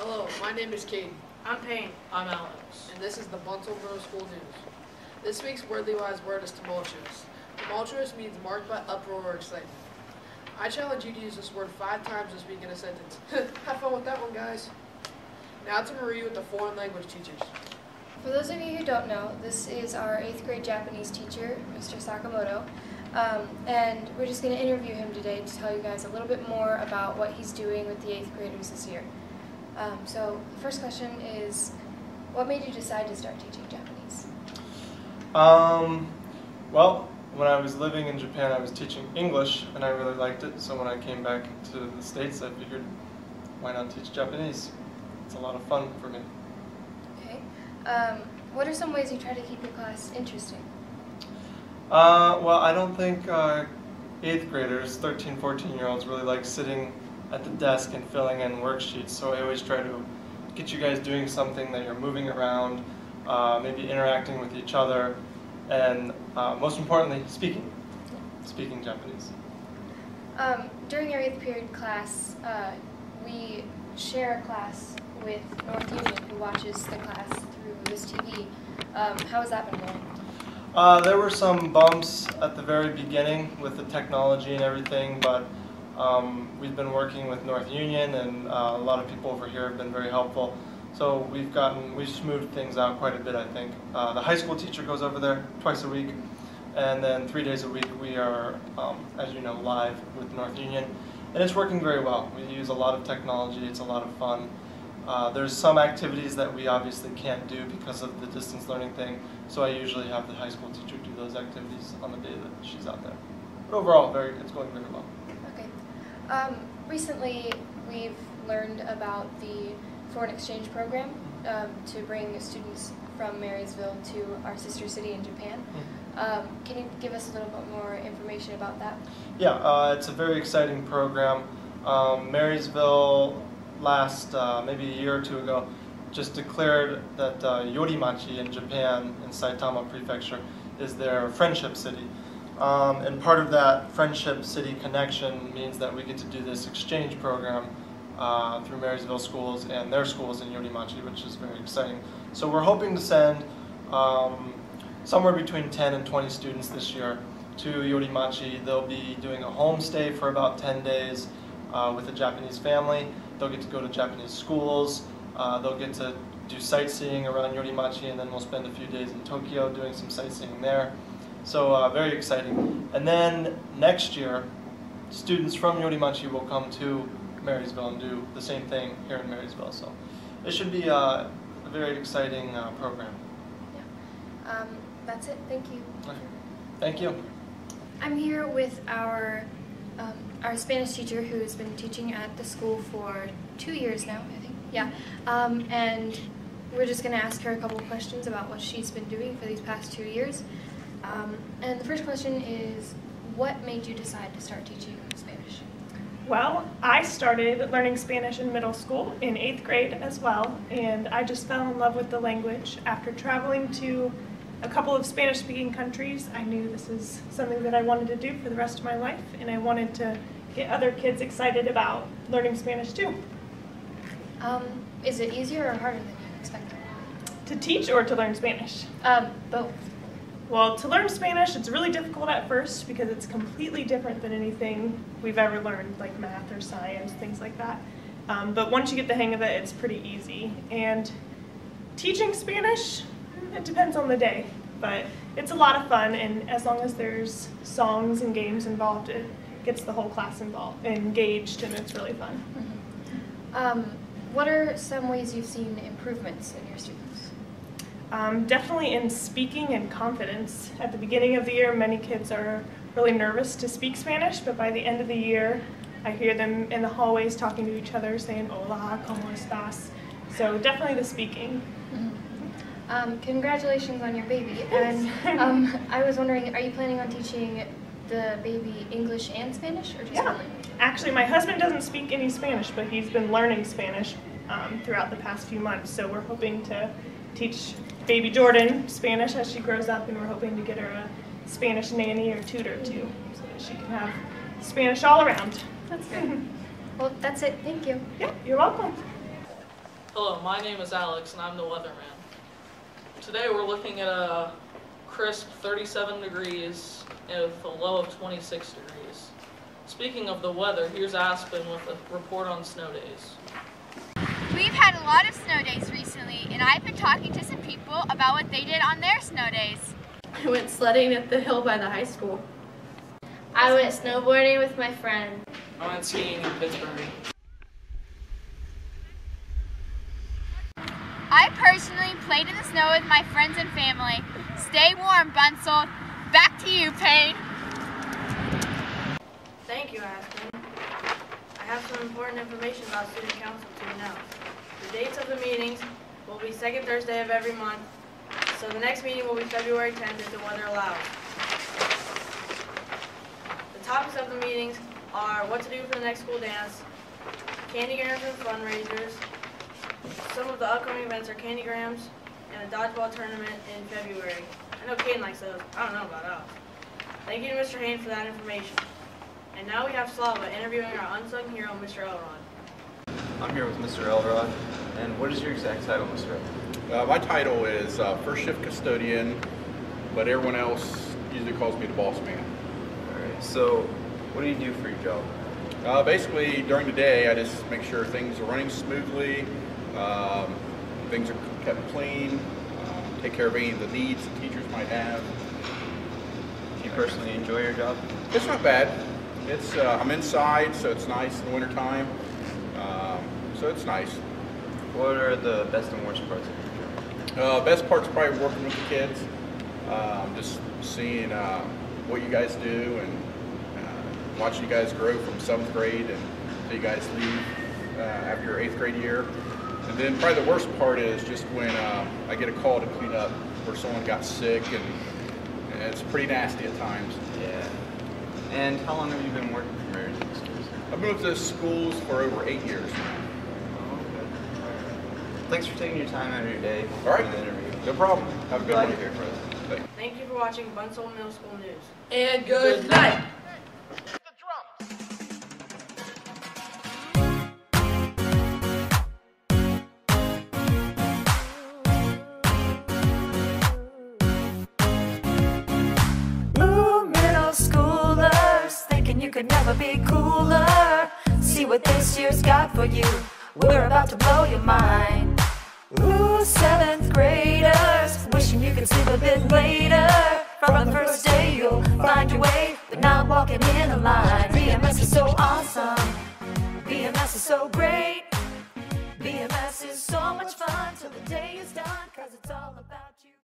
Hello, my name is Katie. I'm Payne. I'm Alex. And this is the Bunsold School News. This week's wordly wise word is tumultuous. Tumultuous means marked by uproar or excitement. I challenge you to use this word 5 times this week in a sentence. Have fun with that one, guys. Now to Marie with the foreign language teachers. For those of you who don't know, this is our 8th grade Japanese teacher, Mr. Sakamoto, and we're just going to interview him today to tell you guys a little bit more about what he's doing with the 8th graders this year. So the first question is, what made you decide to start teaching Japanese? Well, when I was living in Japan, I was teaching English, and I really liked it, so when I came back to the States, I figured, why not teach Japanese? It's a lot of fun for me. Okay. What are some ways you try to keep your class interesting? Well, I don't think 8th graders, 13, 14-year-olds really like sitting at the desk and filling in worksheets, so I always try to get you guys doing something that you're moving around, maybe interacting with each other, and most importantly, speaking Japanese. During our 8th period class, we share a class with North Union, who watches the class through this TV. How has that been going? There were some bumps at the very beginning with the technology and everything, but we've been working with North Union, and a lot of people over here have been very helpful. So we've smoothed things out quite a bit, I think. The high school teacher goes over there twice a week, and then 3 days a week we are, as you know, live with North Union. And it's working very well. We use a lot of technology, it's a lot of fun. There's some activities that we obviously can't do because of the distance learning thing, so I usually have the high school teacher do those activities on the day that she's out there. But overall, it's going very well. Okay. Recently, we've learned about the foreign exchange program to bring students from Marysville to our sister city in Japan. Can you give us a little bit more information about that? Yeah, it's a very exciting program. Marysville last maybe a year or two ago just declared that Yorimachi in Japan, in Saitama Prefecture, is their friendship city. And part of that friendship city connection means that we get to do this exchange program through Marysville schools and their schools in Yorimachi, which is very exciting. So we're hoping to send somewhere between 10 and 20 students this year to Yorimachi. They'll be doing a homestay for about 10 days with a Japanese family. They'll get to go to Japanese schools. They'll get to do sightseeing around Yorimachi, and then we'll spend a few days in Tokyo doing some sightseeing there. So very exciting. And then next year, students from Yorimachi will come to Marysville and do the same thing here in Marysville. So it should be a very exciting program. Yeah. That's it. Thank you. Thank you. I'm here with our Spanish teacher, who's been teaching at the school for 2 years now, I think. Yeah. And we're just going to ask her a couple of questions about what she's been doing for these past 2 years. And the first question is, what made you decide to start teaching Spanish? Well, I started learning Spanish in middle school, in 8th grade as well, and I just fell in love with the language. After traveling to a couple of Spanish-speaking countries, I knew this is something that I wanted to do for the rest of my life, and I wanted to get other kids excited about learning Spanish too. Is it easier or harder than you expected? To teach or to learn Spanish? Both. Well, to learn Spanish, it's really difficult at first because it's completely different than anything we've ever learned, like math or science, things like that. But once you get the hang of it, it's pretty easy. And teaching Spanish, it depends on the day, but it's a lot of fun, and as long as there's songs and games involved, it gets the whole class engaged, and it's really fun. Mm-hmm. What are some ways you've seen improvements in your students? Definitely in speaking and confidence. At the beginning of the year, many kids are really nervous to speak Spanish, but by the end of the year, I hear them in the hallways talking to each other, saying, "Hola, ¿cómo estás?" So definitely the speaking. Mm-hmm. Congratulations on your baby. And I was wondering, are you planning on teaching the baby English and Spanish, or just one language? Actually, my husband doesn't speak any Spanish, but he's been learning Spanish throughout the past few months, so we're hoping to teach baby Jordan Spanish as she grows up, and we're hoping to get her a Spanish nanny or tutor too, so that she can have Spanish all around. That's good. Well, that's it. Thank you. Yeah, you're welcome. Hello, my name is Alex and I'm the weatherman. Today we're looking at a crisp 37 degrees with a low of 26 degrees. Speaking of the weather, here's Aspen with a report on snow days. We've had a lot of snow days recently, and I've been talking to some people about what they did on their snow days. I went sledding at the hill by the high school. I went snowboarding with my friend. I went skiing in Pittsburgh. I personally played in the snow with my friends and family. Stay warm, Bunsold. Back to you, Payne. Thank you, Aspen. I have some important information about student council to announce. The dates of the meetings will be second Thursday of every month, so the next meeting will be February 10th if the weather allows. The topics of the meetings are what to do for the next school dance, candygrams and fundraisers. Some of the upcoming events are candygrams and a dodgeball tournament in February. I know Caden likes those. I don't know about us. Thank you to Mr. Hain for that information. And now we have Slava interviewing our unsung hero, Mr. Elrod. I'm here with Mr. Elrod. And what is your exact title, Mr. Elrod? My title is first shift custodian, but everyone else usually calls me the boss man. Alright, so what do you do for your job? Basically, during the day, I just make sure things are running smoothly, things are kept clean, take care of any of the needs the teachers might have. Do you personally enjoy your job? It's not bad. It's I'm inside, so it's nice in the wintertime, so it's nice. What are the best and worst parts of your job? Best part's probably working with the kids, just seeing what you guys do and watching you guys grow from 7th grade until you guys leave after your 8th grade year. And then probably the worst part is just when I get a call to clean up where someone got sick, and it's pretty nasty at times. Yeah. And how long have you been working for Mary's schools? I've been with the schools for over 8 years now. Oh, okay. Thanks for taking your time out of your day All right. for the interview. No problem. Have a good one. Here for us. Thank you for watching Bunsold Middle School News. And good night. You could never be cooler. See what this year's got for you. We're about to blow your mind. Ooh, 7th graders, wishing you could sleep a bit later. From the first day you'll find your way, but not walking in a line. BMS is so awesome. BMS is so great. BMS is so much fun till the day is done, 'cause it's all about